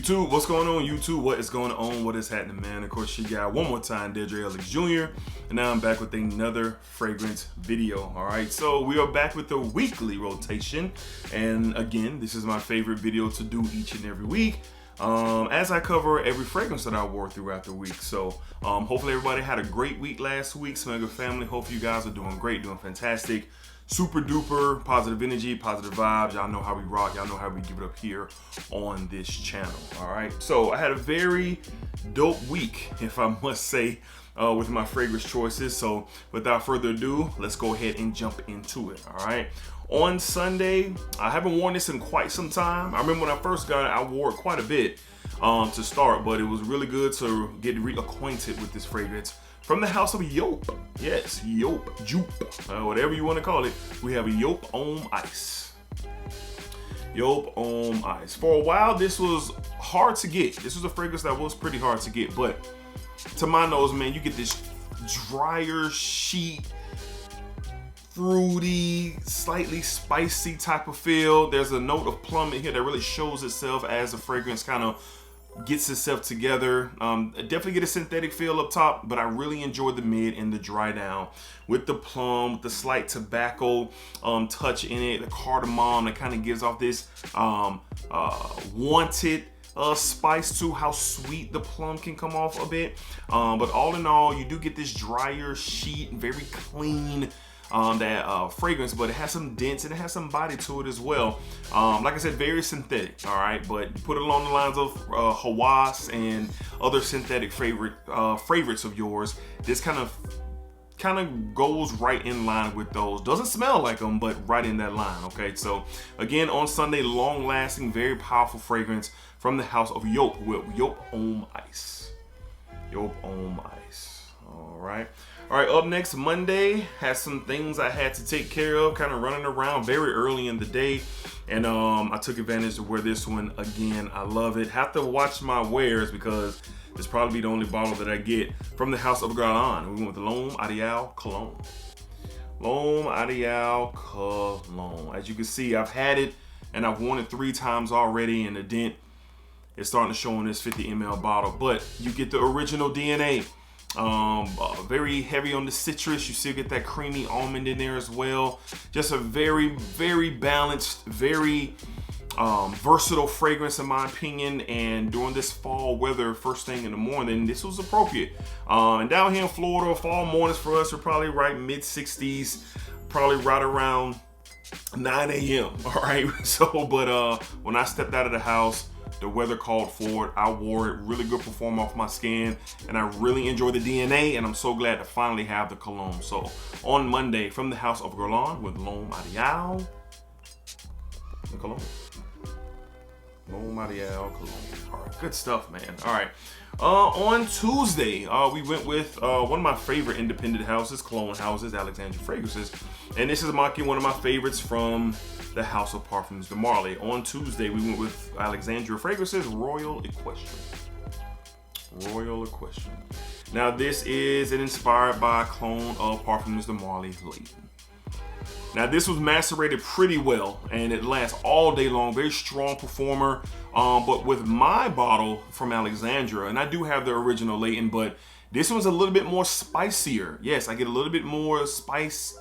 YouTube, what's going on YouTube? What is going on? What is happening, man? Of course, you got one more time, DEDRICKHICKSJR, and now I'm back with another fragrance video. All right, so we are back with the weekly rotation, and again, this is my favorite video to do each and every week, as I cover every fragrance that I wore throughout the week. So hopefully everybody had a great week last week. Smegger family, hope you guys are doing great, doing fantastic. Super duper positive energy, positive vibes. Y'all know how we rock. Y'all know how we give it up here on this channel. All right. So I had a very dope week, if I must say, with my fragrance choices. So without further ado, let's go ahead and jump into it. All right. On Sunday, I haven't worn this in quite some time. I remember when I first got it, I wore it quite a bit to start, but it was really good to get reacquainted with this fragrance. From the house of Yope. Yes, Yope, Jupe, whatever you want to call it. We have a Yope Homme Ice. Yope Homme Ice. For a while, this was hard to get. This was a fragrance that was pretty hard to get, but to my nose, man, you get this drier, sheet, fruity, slightly spicy type of feel. There's a note of plum in here that really shows itself as the fragrance kind of gets itself together. Definitely get a synthetic feel up top, but I really enjoy the mid and the dry down with the plum, with the slight tobacco touch in it, the cardamom that kind of gives off this wanted spice to how sweet the plum can come off a bit. But all in all, you do get this drier sheet, very clean fragrance, but it has some dents and it has some body to it as well. Like I said, very synthetic, all right, but put it along the lines of Hawas and other synthetic favorites of yours. This kind of goes right in line with those. Doesn't smell like them, but right in that line. Okay, so again, on Sunday, long lasting, very powerful fragrance from the house of Yope with Yope Homme Ice. Yope Homme Ice. All right. All right, up next, Monday, had some things I had to take care of, kind of running around very early in the day, and I took advantage to wear this one again. I love it. Have to watch my wears because it's probably the only bottle that I get from the house of Cologne. We went with the L'Homme Ideal Cologne. L'Homme Ideal Cologne. As you can see, I've had it, and I've worn it 3 times already, and the dent is starting to show in this 50 ml bottle, but you get the original DNA. Very heavy on the citrus. You still get that creamy almond in there as well. Just a very, very balanced, very versatile fragrance in my opinion. And during this fall weather, first thing in the morning, this was appropriate. And down here in Florida, fall mornings for us are probably right mid 60s, probably right around 9 a.m. All right. So, but when I stepped out of the house, the weather called for it. I wore it. Really good perform off my skin, and I really enjoy the DNA, and I'm so glad to finally have the cologne. So on Monday, from the house of Cologne with L'Homme Ideal Cologne. L'Homme Ideal Cologne. All right, good stuff, man. All right. On Tuesday, we went with one of my favorite independent houses, Cologne houses, Alexandria Fragrances, and this is mocking one of my favorites from the House of Parfums de Marly. On Tuesday, we went with Alexandria Fragrances, Royal Equestrian. Royal Equestrian. Now, this is inspired by a clone of Parfums de Marly Layton. Now, this was macerated pretty well, and it lasts all day long. Very strong performer. But with my bottle from Alexandria, and I do have the original Layton, but this one's a little bit more spicier. Yes, I get a little bit more spice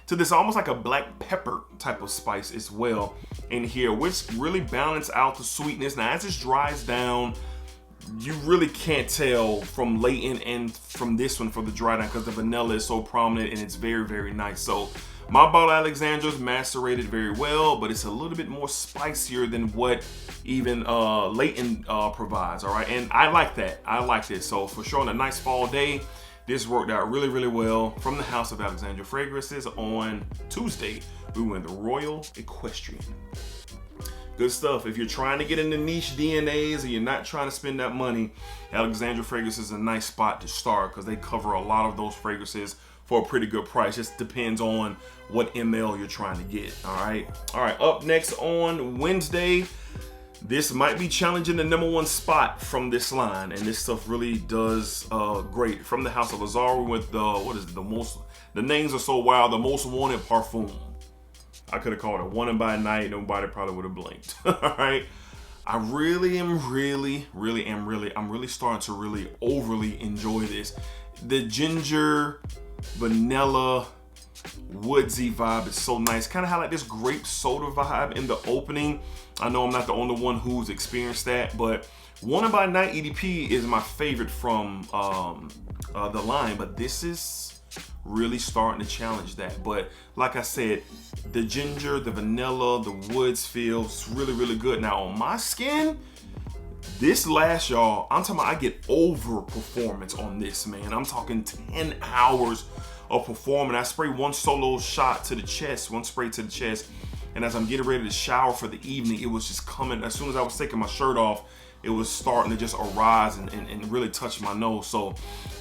to this, almost like a black pepper type of spice as well in here, which really balance out the sweetness. Now, as this dries down, you really can't tell from Layton and from this one for the dry down because the vanilla is so prominent and it's very, very nice. So my bottle Alexandra's macerated very well, but it's a little bit more spicier than what even Layton provides. All right, and I like that. I like this. So for sure, on a nice fall day, this worked out really, really well. From the house of Alexandria Fragrances on Tuesday, we went the Royal Equestrian. Good stuff. If you're trying to get into niche DNAs and you're not trying to spend that money, Alexandria Fragrances is a nice spot to start because they cover a lot of those fragrances for a pretty good price. Just depends on what ML you're trying to get. All right. Up next on Wednesday, This might be challenging the #1 spot from this line, and this stuff really does great. From the House of Azar, we went what is it, the names are so wild, the most wanted parfum. I could have called it Wanted by Night, nobody probably would have blinked. All right. I really am I'm really starting to really overly enjoy this. The ginger, vanilla, woodsy vibe is so nice. Kind of have like this grape soda vibe in the opening. I know I'm not the only one who's experienced that, but Wanted by Night EDP is my favorite from the line, but this is really starting to challenge that. But like I said, the ginger, the vanilla, the woods feels really good. Now on my skin, this lasts, y'all. I'm talking about I get over performance on this, man. I'm talking 10 hours of performing. I spray one solo shot to the chest, one spray to the chest, and as I'm getting ready to shower for the evening, it was just coming. As soon as I was taking my shirt off, it was starting to just arise and really touch my nose. So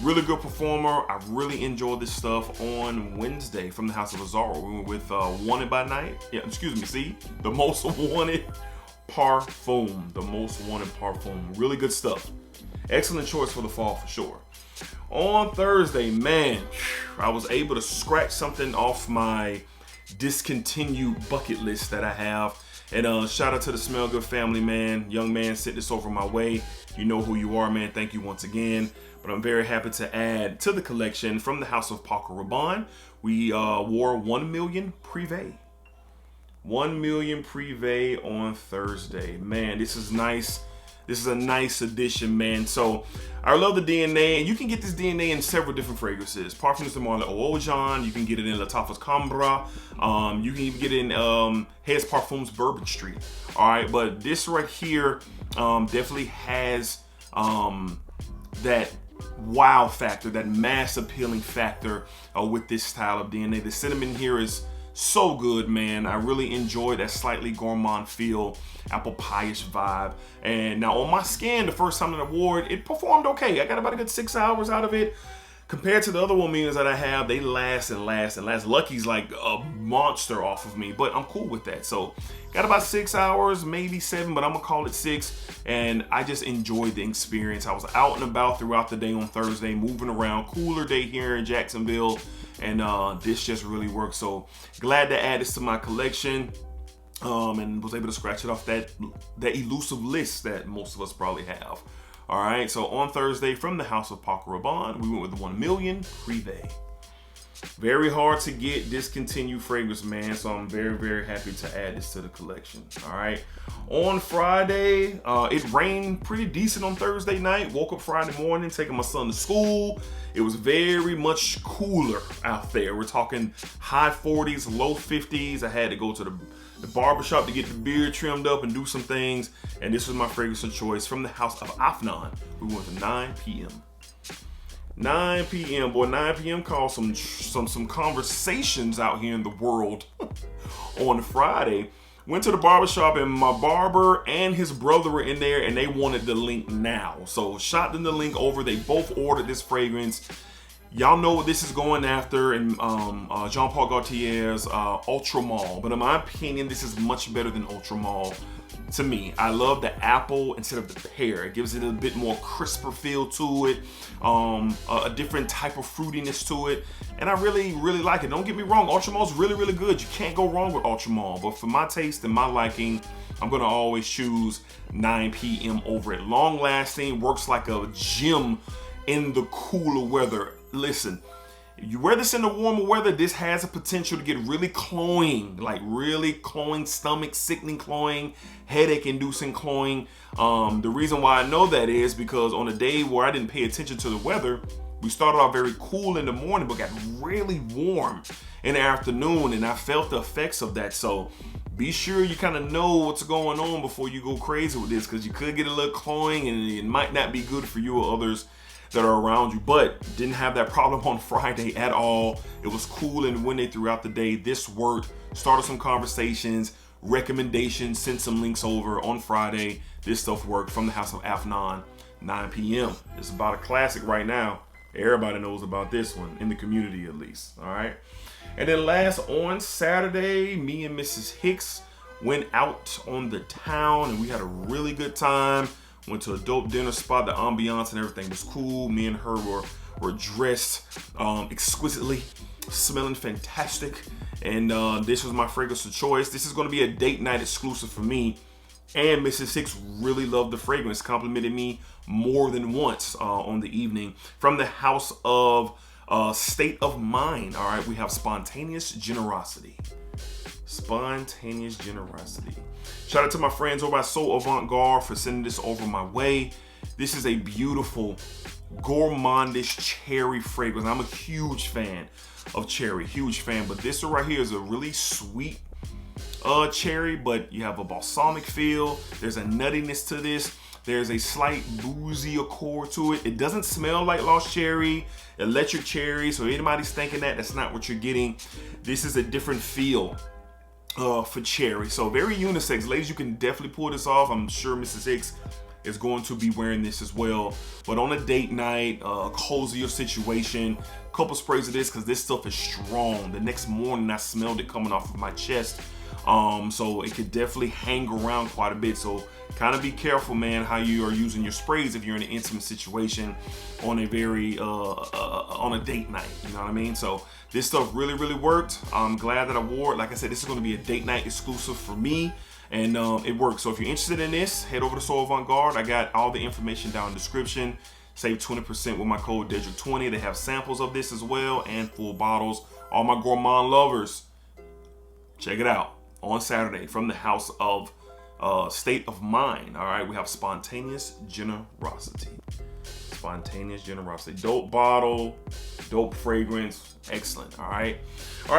really good performer. I really enjoyed this stuff on Wednesday from the House of Azar. We went with Wanted by Night. Yeah, excuse me, see? The most wanted parfum. The most wanted parfum. Really good stuff. Excellent choice for the fall for sure. On Thursday, man, I was able to scratch something off my discontinued bucket list that I have. And shout out to the Smell Good family, man. Young man sent this over my way. You know who you are, man. Thank you once again. But I'm very happy to add to the collection from the House of Paco Rabanne. We wore 1 million Privé. 1 million Privé on Thursday. Man, this is nice. This is a nice addition, man. So I love the DNA, and you can get this DNA in several different fragrances. Parfums de Marle Ojan, you can get it in Lattaf's Cambra, you can even get it in Heads Parfums Bourbon Street. All right, but this right here definitely has that wow factor, that mass appealing factor with this style of DNA. The cinnamon here is so good, man. I really enjoyed that slightly gourmand feel, apple pie-ish vibe. And now on my skin, the first time that I wore it, it performed okay. I got about a good 6 hours out of it. Compared to the other 1 millions that I have, they last and last and last. Lucky's like a monster off of me, but I'm cool with that. So got about 6 hours, maybe 7, but I'm gonna call it 6. And I just enjoyed the experience. I was out and about throughout the day on Thursday, moving around. Cooler day here in Jacksonville. And this just really worked. So glad to add this to my collection. And was able to scratch it off that elusive list that most of us probably have. All right, so on Thursday from the House of Paco Rabanne, we went with 1 million Privé. Very hard to get discontinued fragrance, man, so I'm very happy to add this to the collection. All right, on Friday, it rained pretty decent on Thursday night. Woke up Friday morning, taking my son to school. It was very much cooler out there. We're talking high 40s, low 50s. I had to go to the barbershop to get the beard trimmed up and do some things. And this was my fragrance of choice from the House of Afnan. We went to 9 p.m. 9 p.m. Boy, 9 p.m. caused some conversations out here in the world. On Friday, went to the barbershop and my barber and his brother were in there and they wanted the link now. So shot them the link over. They both ordered this fragrance. Y'all know what this is going after in Jean Paul Gaultier's Ultra Mall. But in my opinion, this is much better than Ultra Mall. To me, I love the apple instead of the pear. It gives it a bit more crisper feel to it, a different type of fruitiness to it, and I really like it. Don't get me wrong, Ultra Mall is really good. You can't go wrong with Ultra Mall, but for my taste and my liking, I'm gonna always choose 9 p.m. over it. Long lasting, works like a gym in the cooler weather. Listen, you wear this in the warmer weather, this has a potential to get really cloying, like really cloying, stomach sickening cloying, headache inducing cloying. The reason why I know that is because on a day where I didn't pay attention to the weather, we started off very cool in the morning, but got really warm in the afternoon, and I felt the effects of that. So be sure you kind of know what's going on before you go crazy with this, because you could get a little cloying and it might not be good for you or others that are around you. But didn't have that problem on Friday at all. It was cool and windy throughout the day. This worked, started some conversations, recommendations, sent some links over on Friday. This stuff worked from the House of Afnan, 9 p.m. It's about a classic right now. Everybody knows about this one, in the community at least, all right? And then last, on Saturday, me and Mrs. Hicks Went out on the town and we had a really good time. Went to a dope dinner spot. The ambiance and everything was cool. Me and her were dressed exquisitely, smelling fantastic. And this was my fragrance of choice. This is gonna be a date night exclusive for me. And Mrs. Hicks really loved the fragrance, complimented me more than once on the evening. From the house of State of Mind, all right, we have Spontaneous Generosity. Spontaneous Generosity. Shout out to my friends over at So Avant-Garde for sending this over my way. This is a beautiful, gourmandish cherry fragrance. I'm a huge fan of cherry, huge fan, but this one right here is a really sweet cherry, but you have a balsamic feel. There's a nuttiness to this. There's a slight boozy accord to it. It doesn't smell like lost cherry, electric cherry. So anybody's thinking that, that's not what you're getting. This is a different feel for cherry. So very unisex. Ladies, you can definitely pull this off. I'm sure Mrs. Hicks is going to be wearing this as well. But on a date night, cozier situation, couple sprays of this, because this stuff is strong. The next morning I smelled it coming off of my chest. So it could definitely hang around quite a bit. So kind of be careful, man, how you are using your sprays if you're in an intimate situation on a very on a date night, you know what I mean? So this stuff really, really worked. I'm glad that I wore it. Like I said, this is going to be a date night exclusive for me, and it works. So if you're interested in this, head over to So Avant-Garde. I got all the information down in the description. Save 20% with my code DEDRICK20. They have samples of this as well and full bottles. All my gourmand lovers, check it out on Saturday from the house of State of Mind. All right, we have Spontaneous Generosity. Spontaneous Generosity. Dope bottle, dope fragrance, excellent. All right,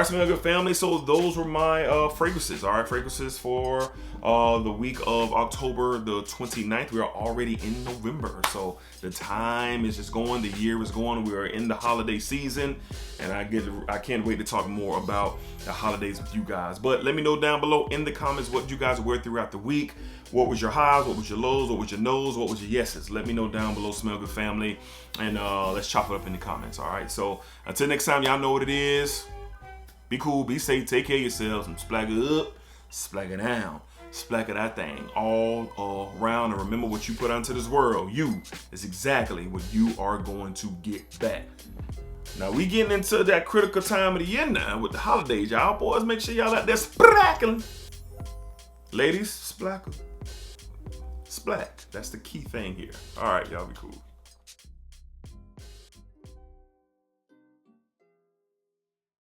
Smell Good family. So those were my fragrances. All right, fragrances for the week of October the 29th. We are already in November, so the time is just going, the year is going. We are in the holiday season, and I can't wait to talk more about the holidays with you guys. But let me know down below in the comments what you guys wear throughout the week. What was your highs? What was your lows? What was your no's? What was your yeses? Let me know down below, Smell Good family, and let's chop it up in the comments. All right, so until next time, y'all know what it is. Be cool, be safe, take care of yourselves, and splack it up, splack it down, splack it that thing all around. And remember, what you put out into this world, you is exactly what you are going to get back. Now we getting into that critical time of the year now with the holidays, y'all boys. Make sure y'all out there splackling. Ladies, splackle. Splack. That's the key thing here. All right, y'all be cool.